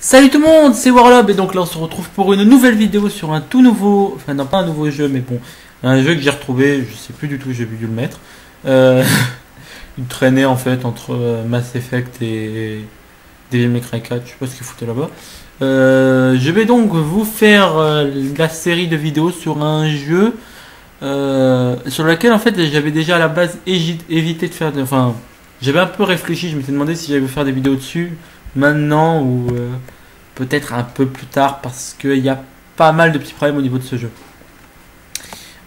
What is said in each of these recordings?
Salut tout le monde, c'est Warlob et donc là on se retrouve pour une nouvelle vidéo sur un tout nouveau, enfin non pas un nouveau jeu mais bon, un jeu que j'ai retrouvé, je sais plus du tout, j'ai dû le mettre. Il traînait en fait entre Mass Effect et Devil May Cry 4, je sais pas ce qu'il foutait là-bas. Je vais donc vous faire la série de vidéos sur un jeu sur lequel en fait j'avais déjà à la base évité de faire, enfin j'avais un peu réfléchi, je m'étais demandé si j'allais faire des vidéos dessus maintenant ou peut-être un peu plus tard parce qu'il y a pas mal de petits problèmes au niveau de ce jeu.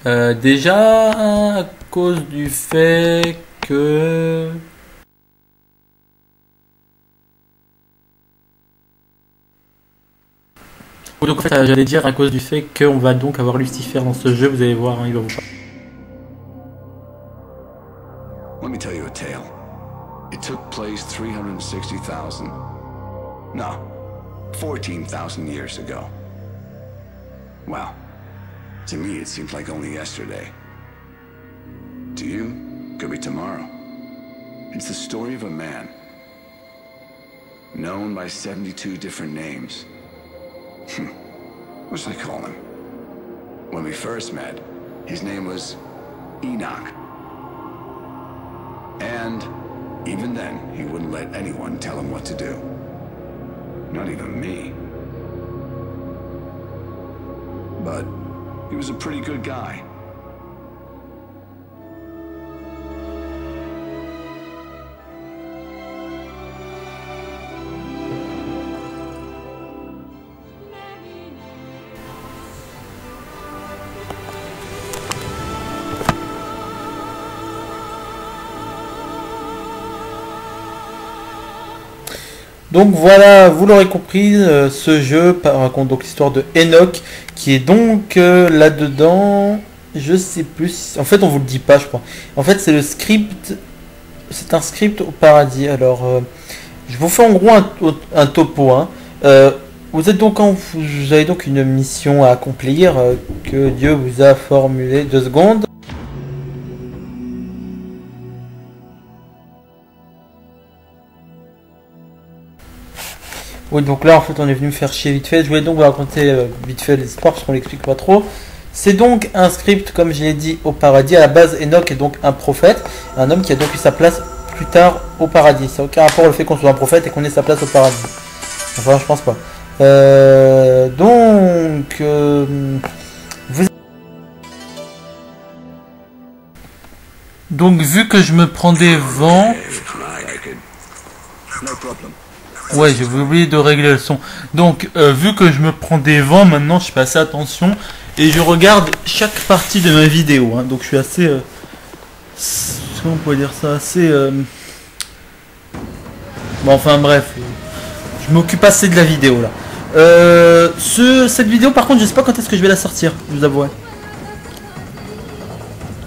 Déjà à cause du fait que donc en fait j'allais dire à cause du fait qu'on va donc avoir Lucifer dans ce jeu, vous allez voir, hein, il va vous parler. Let me tell you a tale. It took place 360,000. No, 14,000 years ago. Well, to me it seems like only yesterday. To you, could be tomorrow. It's the story of a man, known by 72 different names. What should I call him? When we first met, his name was Enoch. And even then, he wouldn't let anyone tell him what to do. Not even me. But he was a pretty good guy. Donc voilà, vous l'aurez compris, ce jeu raconte donc l'histoire de Enoch, qui est donc là-dedans, je sais plus, en fait on vous le dit pas je crois. En fait c'est le script, c'est un script au paradis. Alors je vous fais en gros un topo. Hein. Vous êtes donc vous avez donc une mission à accomplir que Dieu vous a formulée. 2 secondes. Oui, donc là en fait on est venu me faire chier vite fait. Je voulais donc vous raconter vite fait l'histoire parce qu'on l'explique pas trop. C'est donc un script, comme je l'ai dit, au paradis. À la base, Enoch est donc un prophète, un homme qui a donc eu sa place plus tard au paradis. Ça n'a aucun rapport au fait qu'on soit un prophète et qu'on ait sa place au paradis. Enfin, je pense pas. Donc vu que je me prends des vents. Ouais, j'ai oublié de régler le son. Donc, vu que je me prends des vents, maintenant je fais assez attention et je regarde chaque partie de ma vidéo. Hein. Donc, je suis assez. Comment on pourrait dire ça? Assez. Bon, enfin, bref. Je m'occupe assez de la vidéo là. Cette vidéo, par contre, je sais pas quand est-ce que je vais la sortir, je vous avouerai.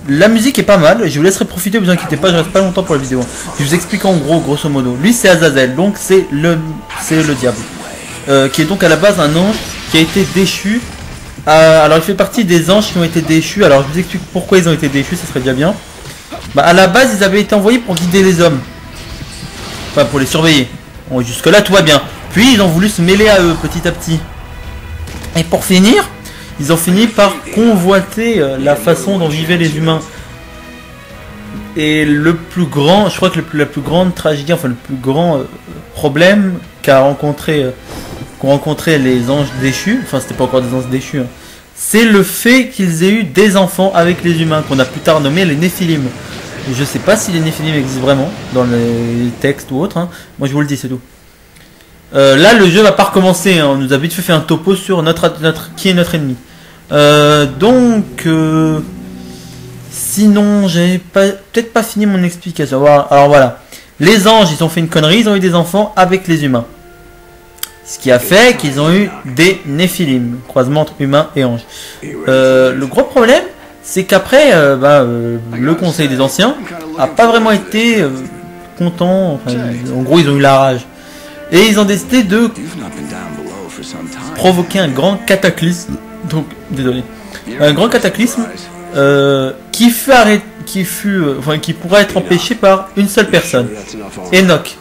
La musique est pas mal, je vous laisserai profiter, vous inquiétez pas, je reste pas longtemps pour la vidéo. Je vous explique en gros, grosso modo. Lui c'est Azazel, donc c'est le diable. Qui est donc à la base un ange qui a été déchu. Alors il fait partie des anges qui ont été déchus. Alors je vous explique pourquoi ils ont été déchus, ça serait déjà bien. Bah, à la base ils avaient été envoyés pour guider les hommes. Enfin pour les surveiller. Bon, jusque là tout va bien. Puis ils ont voulu se mêler à eux petit à petit. Et pour finir, ils ont fini par convoiter la façon dont vivaient les humains. Et le plus grand, je crois que la plus grande tragédie, enfin le plus grand problème qu'ont rencontré les anges déchus, enfin c'était pas encore des anges déchus, hein, c'est le fait qu'ils aient eu des enfants avec les humains, qu'on a plus tard nommé les Néphilim. Je sais pas si les Néphilim existent vraiment dans les textes ou autres, hein. Moi je vous le dis, c'est tout. Là le jeu va pas recommencer, hein. On nous a vite fait un topo sur qui est notre ennemi. Sinon j'ai peut-être pas fini mon explication. Alors voilà, les anges ils ont fait une connerie, ils ont eu des enfants avec les humains, ce qui a fait qu'ils ont eu des Néphilim, croisement entre humains et anges. Le gros problème c'est qu'après le conseil des anciens a pas vraiment été content, enfin, en gros ils ont eu la rage et ils ont décidé de provoquer un grand cataclysme. Donc, désolé. Un grand cataclysme qui pourrait être empêché par une seule personne, Enoch.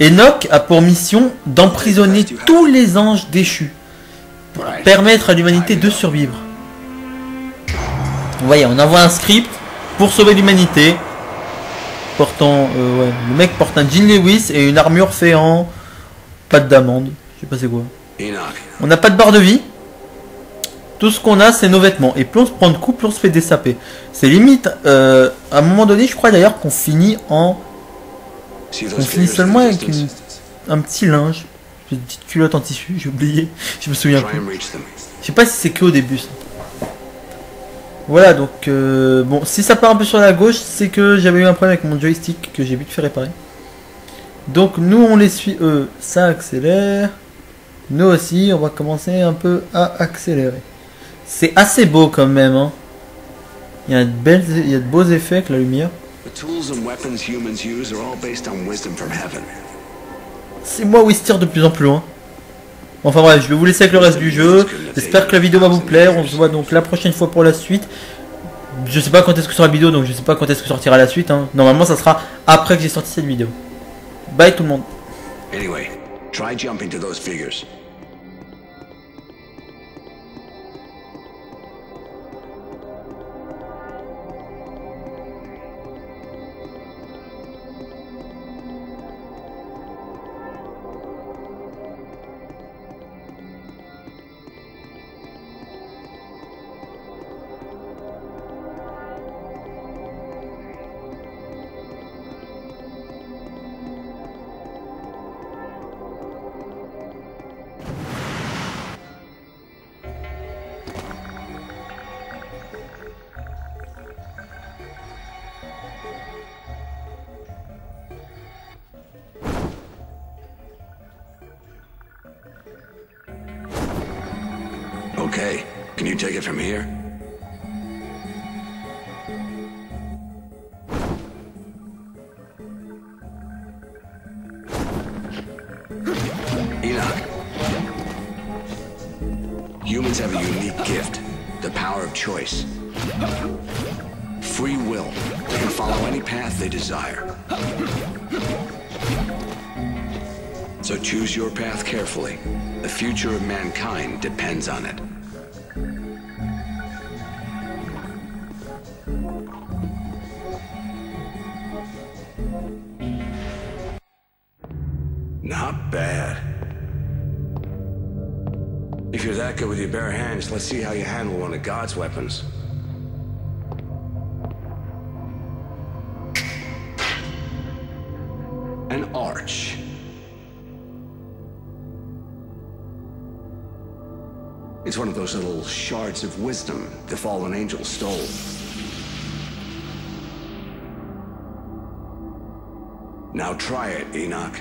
Enoch a pour mission d'emprisonner tous les anges déchus pour permettre à l'humanité de survivre. Vous voyez, on envoie un script pour sauver l'humanité. Portant, le mec porte un jean Lewis et une armure fait en pâte d'amande. Je sais pas c'est quoi. On n'a pas de barre de vie. Tout ce qu'on a, c'est nos vêtements. Et plus on se prend de coups, plus on se fait dessaper. C'est limite, à un moment donné, je crois d'ailleurs qu'on finit en... On finit seulement avec un petit linge. Une petite culotte en tissu, j'ai oublié. Je me souviens plus. Je sais pas si c'est que au début ça. Voilà, donc bon, si ça part un peu sur la gauche, c'est que j'avais eu un problème avec mon joystick que j'ai vite fait réparer. Donc nous on les suit, eux, ça accélère. Nous aussi, on va commencer un peu à accélérer. C'est assez beau quand même, hein. Il y a de beaux effets avec la lumière. C'est moi où il se tire de plus en plus loin. Enfin bref, je vais vous laisser avec le reste du jeu. J'espère que la vidéo va vous plaire. On se voit donc la prochaine fois pour la suite. Je sais pas quand est-ce que sera la vidéo, donc je sais pas quand est-ce que sortira la suite, hein. Normalement ça sera après que j'ai sorti cette vidéo. Bye tout le monde. Anyway, try jumping to those figures. Okay, can you take it from here? Enoch. Humans have a unique gift, the power of choice. Free will. They can follow any path they desire. So choose your path carefully. The future of mankind depends on it. Not bad. If you're that good with your bare hands, let's see how you handle one of God's weapons. An arch. It's one of those little shards of wisdom the fallen angel stole. Now try it, Enoch.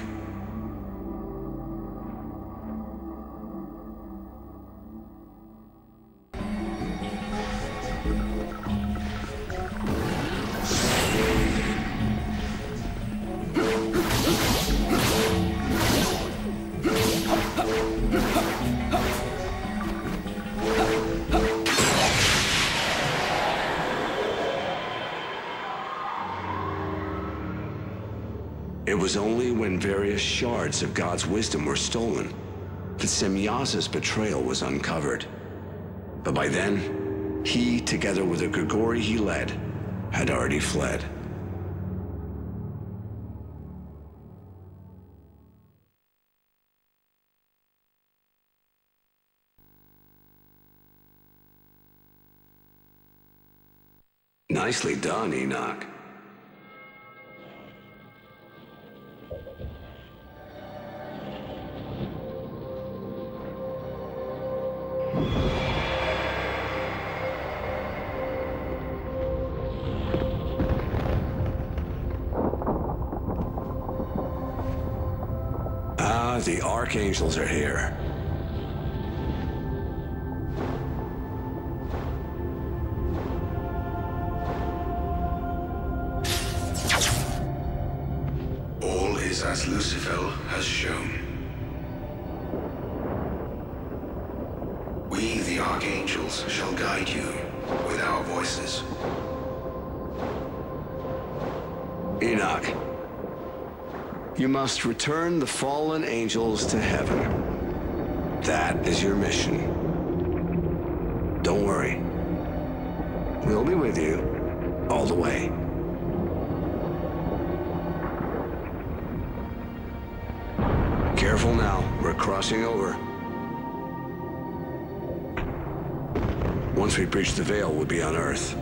It was only when various shards of God's wisdom were stolen that Semyaza's betrayal was uncovered. But by then, he, together with the Grigori he led, had already fled. Nicely done, Enoch. Ah, the Archangels are here. All is as Lucifer has shown. We, the Archangels, shall guide you with our voices. You must return the fallen angels to heaven. That is your mission. Don't worry. We'll be with you all the way. Careful now, we're crossing over. Once we breach the veil, we'll be on Earth.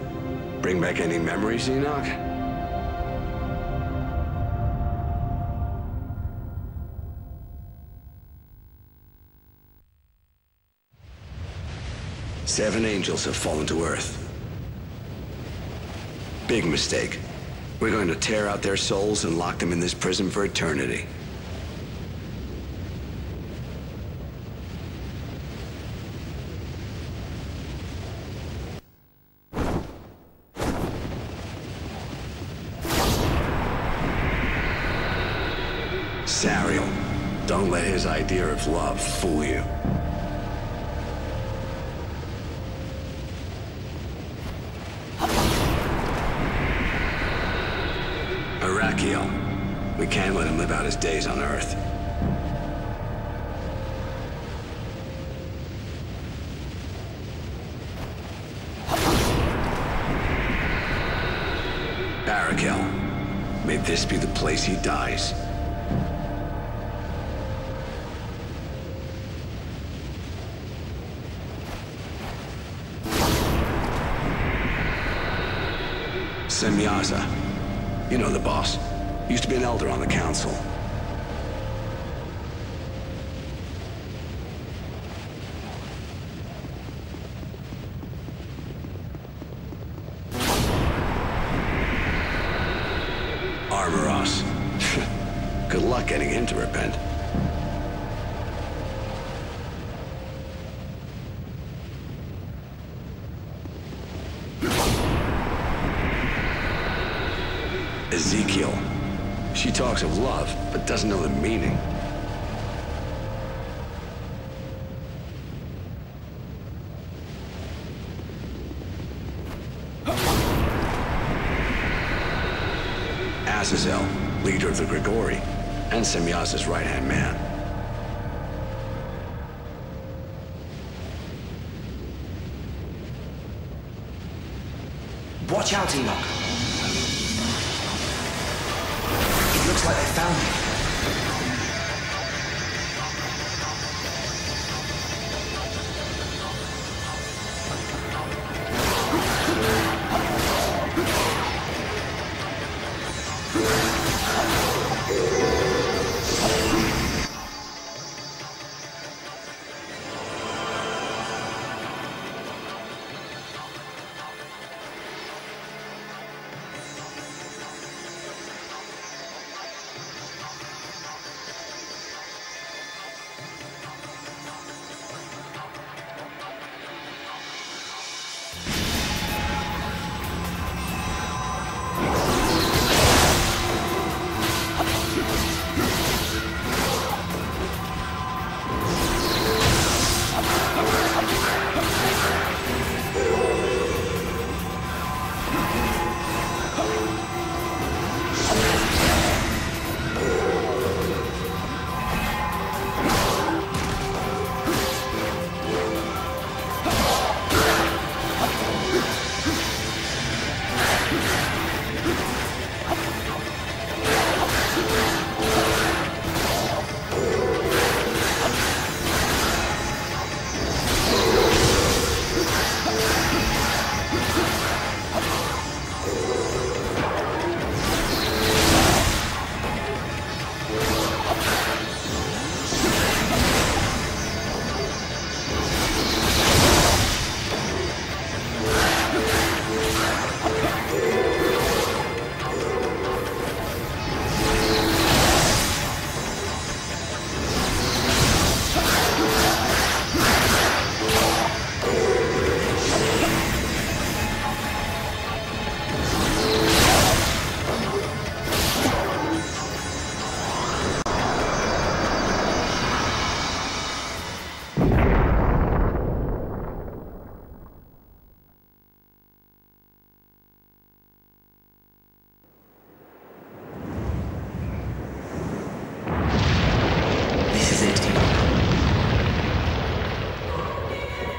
Bring back any memories, Enoch? Seven angels have fallen to Earth. Big mistake. We're going to tear out their souls and lock them in this prison for eternity. Sariel, don't let his idea of love fool you. Arakiel, we can't let him live out his days on Earth. Arakel, may this be the place he dies. Semyaza. You know the boss. Used to be an elder on the council. Armoros. Good luck getting him to repent. Ezekiel. She talks of love, but doesn't know the meaning. Azazel, leader of the Grigori, and Semyaza's right-hand man. Watch out, Enoch. Looks like they found me.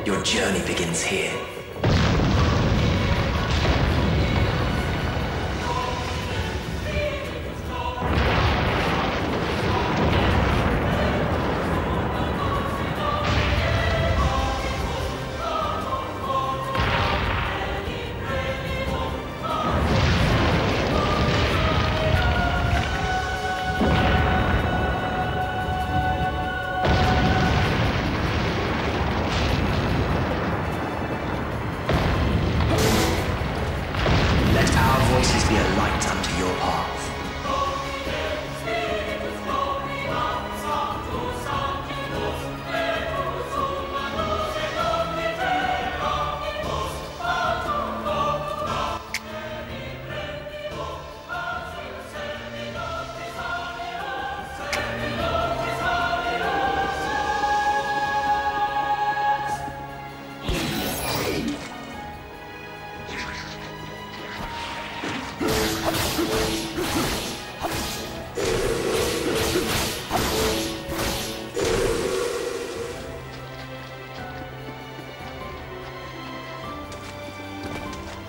Your journey begins here. Voices be a light unto your path.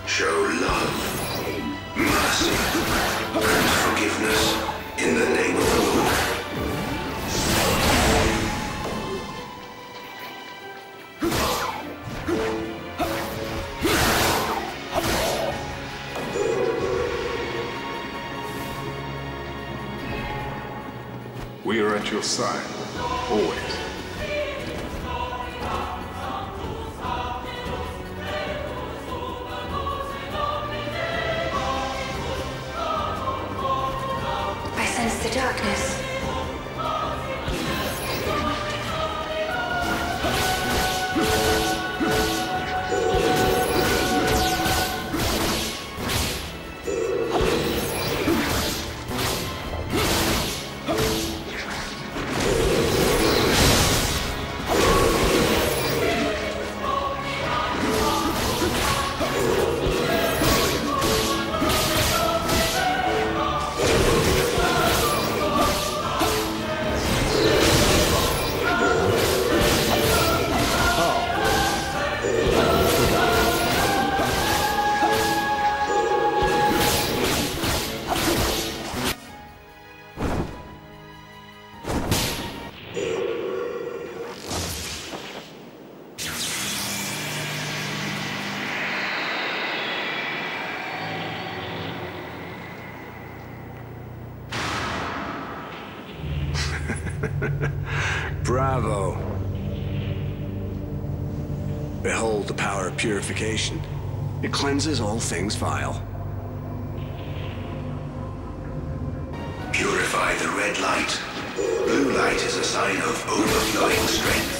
Show love, mercy, and forgiveness in the name of the Lord. We are at your side, always. I sense the darkness. Bravo. Behold the power of purification. It cleanses all things vile. Purify the red light. Blue light is a sign of overflowing strength.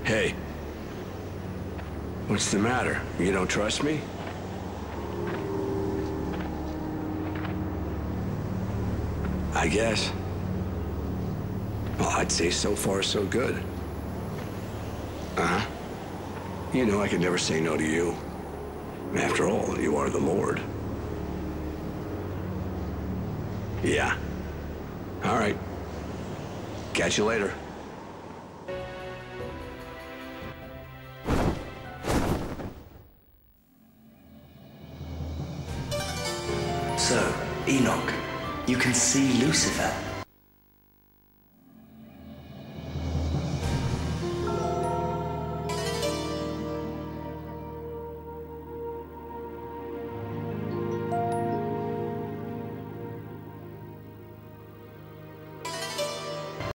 Hey. What's the matter? You don't trust me? I guess. Well, I'd say so far so good. Uh-huh. You know I could never say no to you. After all, you are the Lord. Yeah. All right. Catch you later. So, Enoch, you can see Lucifer.